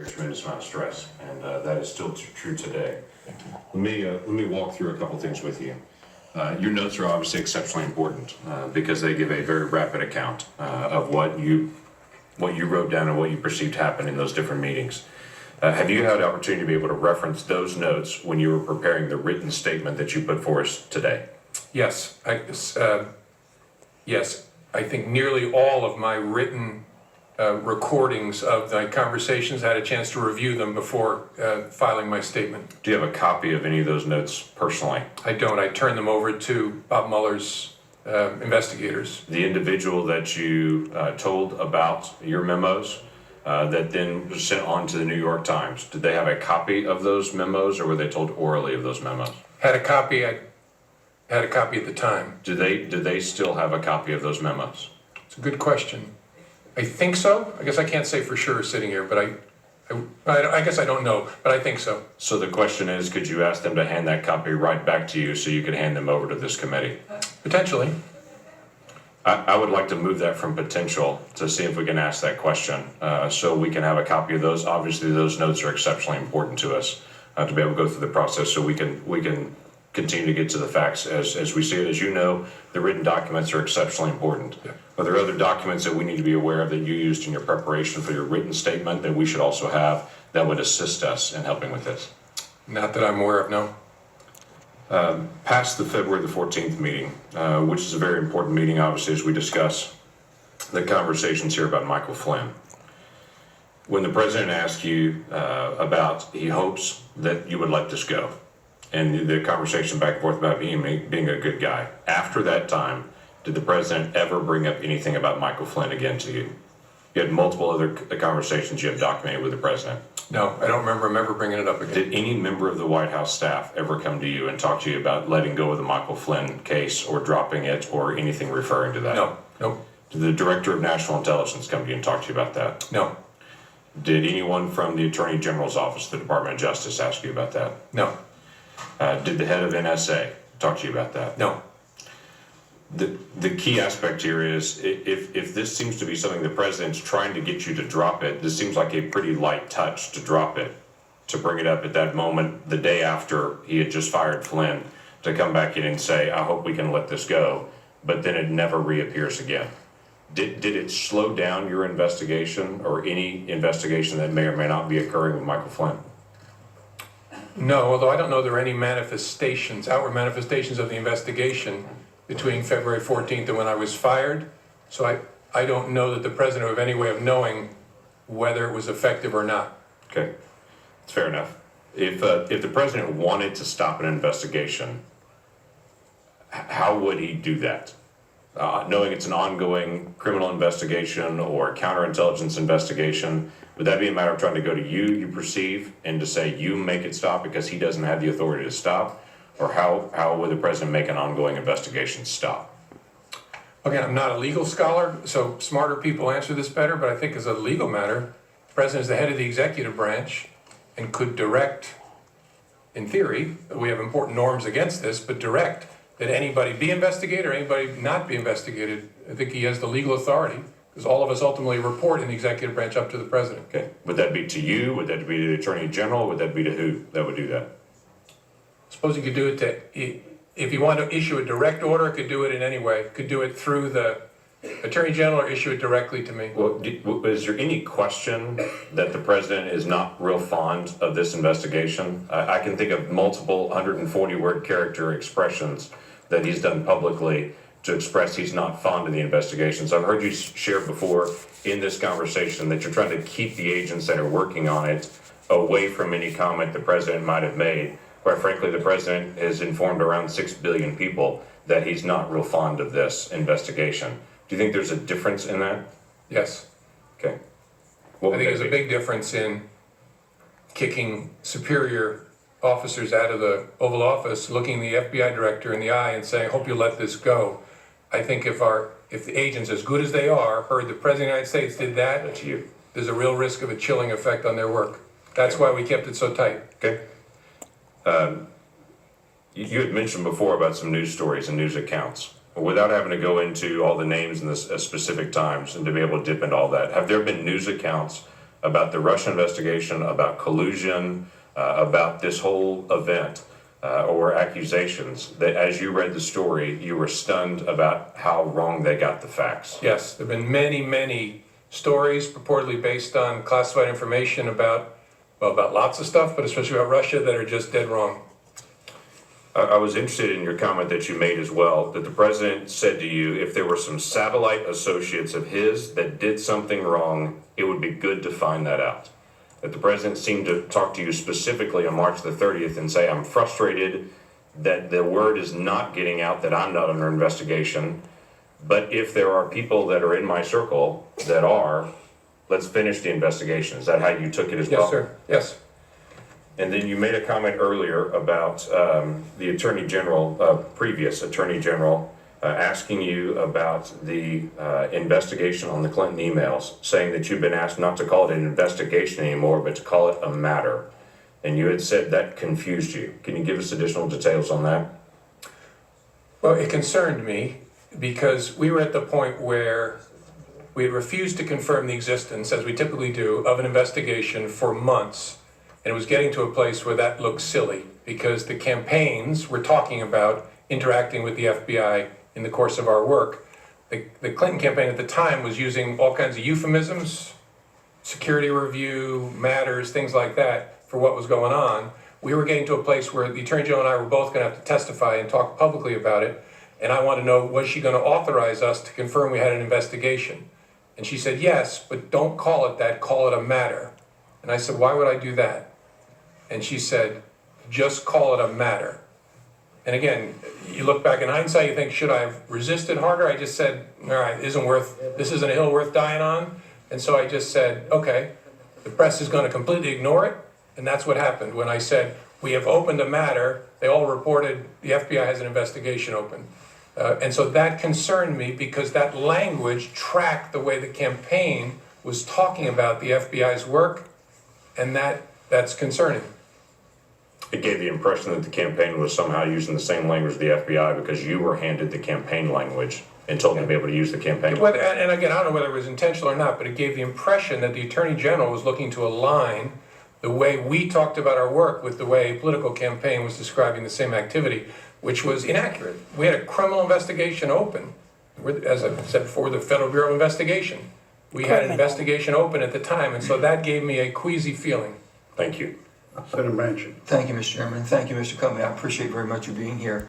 a tremendous amount of stress, and that is still true today. Let me walk through a couple things with you. Your notes are obviously exceptionally important because they give a very rapid account of what you wrote down and what you perceived happened in those different meetings. Have you had the opportunity to be able to reference those notes when you were preparing the written statement that you put for us today? Yes, I think nearly all of my written recordings of my conversations, I had a chance to review them before filing my statement. Do you have a copy of any of those notes personally? I don't. I turn them over to Bob Mueller's investigators. The individual that you told about your memos that then was sent on to the New York Times, did they have a copy of those memos, or were they told orally of those memos? Had a copy. I had a copy at the time. Do they still have a copy of those memos? It's a good question. I think so. I guess I can't say for sure sitting here, but I guess I don't know, but I think so. So the question is, could you ask them to hand that copy right back to you so you could hand them over to this committee? Potentially. I would like to move that from potential to see if we can ask that question so we can have a copy of those. Obviously, those notes are exceptionally important to us to be able to go through the process so we can continue to get to the facts as we see it. As you know, the written documents are exceptionally important. Yeah. Are there other documents that we need to be aware of that you used in your preparation for your written statement that we should also have that would assist us in helping with this? Not that I'm aware of, no. Past the February the 14th meeting, which is a very important meeting, obviously, as we discuss the conversations here about Michael Flynn. When the president asked you about he hopes that you would let this go, and the conversation back and forth about being a good guy, after that time, did the president ever bring up anything about Michael Flynn again to you? You had multiple other conversations you have documented with the president. No, I don't remember him ever bringing it up again. Did any member of the White House staff ever come to you and talk to you about letting go of the Michael Flynn case or dropping it or anything referring to that? No, nope. Did the Director of National Intelligence come to you and talk to you about that? No. Did anyone from the Attorney General's office, the Department of Justice, ask you about that? No. Did the head of NSA talk to you about that? No. The key aspect here is if this seems to be something the president's trying to get you to drop it, this seems like a pretty light touch to drop it, to bring it up at that moment, the day after he had just fired Flynn, to come back in and say, I hope we can let this go, but then it never reappears again. Did it slow down your investigation or any investigation that may or may not be occurring with Michael Flynn? No, although I don't know there are any manifestations, outward manifestations of the investigation between February 14th and when I was fired. So I don't know that the president would have any way of knowing whether it was effective or not. Okay, it's fair enough. If the president wanted to stop an investigation, how would he do that? Knowing it's an ongoing criminal investigation or counterintelligence investigation, would that be a matter of trying to go to you perceive, and to say you make it stop because he doesn't have the authority to stop? Or how would the president make an ongoing investigation stop? Again, I'm not a legal scholar, so smarter people answer this better, but I think as a legal matter, the president is the head of the executive branch and could direct, in theory, we have important norms against this, but direct that anybody be investigated or anybody not be investigated. I think he has the legal authority, because all of us ultimately report in the executive branch up to the president. Okay, would that be to you? Would that be to the Attorney General? Would that be to who that would do that? Suppose you could do it to, if you want to issue a direct order, could do it in any way. Could do it through the Attorney General or issue it directly to me. Well, is there any question that the president is not real fond of this investigation? I can think of multiple 140-word character expressions that he's done publicly to express he's not fond of the investigation. So I've heard you share before in this conversation that you're trying to keep the agents that are working on it away from any comment the president might have made. Quite frankly, the president has informed around 6 billion people that he's not real fond of this investigation. Do you think there's a difference in that? Yes. Okay. I think there's a big difference in kicking superior officers out of the Oval Office, looking the FBI director in the eye and saying, hope you let this go. I think if the agents, as good as they are, heard the President of the United States did that, there's a real risk of a chilling effect on their work. That's why we kept it so tight. Okay. You had mentioned before about some news stories and news accounts. Without having to go into all the names and the specific times and to be able to dip into all that, have there been news accounts about the Russia investigation, about collusion, about this whole event, or accusations, that as you read the story, you were stunned about how wrong they got the facts? Yes, there have been many, many stories purportedly based on classified information about, well, about lots of stuff, but especially about Russia, that are just dead wrong. I was interested in your comment that you made as well, that the president said to you, if there were some satellite associates of his that did something wrong, it would be good to find that out. That the president seemed to talk to you specifically on March the 30th and say, I'm frustrated that the word is not getting out that I'm not under investigation, but if there are people that are in my circle that are, let's finish the investigation. Is that how you took it as well? Yes, sir, yes. And then you made a comment earlier about the Attorney General, previous Attorney General, asking you about the investigation on the Clinton emails, saying that you've been asked not to call it an investigation anymore, but to call it a matter. And you had said that confused you. Can you give us additional details on that? Well, it concerned me because we were at the point where we had refused to confirm the existence, as we typically do, of an investigation for months. And it was getting to a place where that looked silly because the campaigns were talking about interacting with the FBI in the course of our work. The Clinton campaign at the time was using all kinds of euphemisms, security review, matters, things like that for what was going on. We were getting to a place where the Attorney General and I were both going to have to testify and talk publicly about it. And I wanted to know, was she going to authorize us to confirm we had an investigation? And she said, yes, but don't call it that, call it a matter. And I said, why would I do that? And she said, just call it a matter. And again, you look back in hindsight, you think, should I have resisted harder? I just said, all right, this isn't a hill worth dying on. And so I just said, okay, the press is going to completely ignore it. And that's what happened. When I said, we have opened a matter, they all reported the FBI has an investigation open. And so that concerned me because that language tracked the way the campaign was talking about the FBI's work, and that's concerning. It gave the impression that the campaign was somehow using the same language as the FBI because you were handed the campaign language and told to be able to use the campaign. And again, I don't know whether it was intentional or not, but it gave the impression that the Attorney General was looking to align the way we talked about our work with the way a political campaign was describing the same activity, which was inaccurate. We had a criminal investigation open. As I said before, the Federal Bureau of Investigation. We had an investigation open at the time, and so that gave me a queasy feeling. Thank you. Senator Manchin. Thank you, Mr. Chairman. Thank you, Mr. Coomey. I appreciate very much you being here.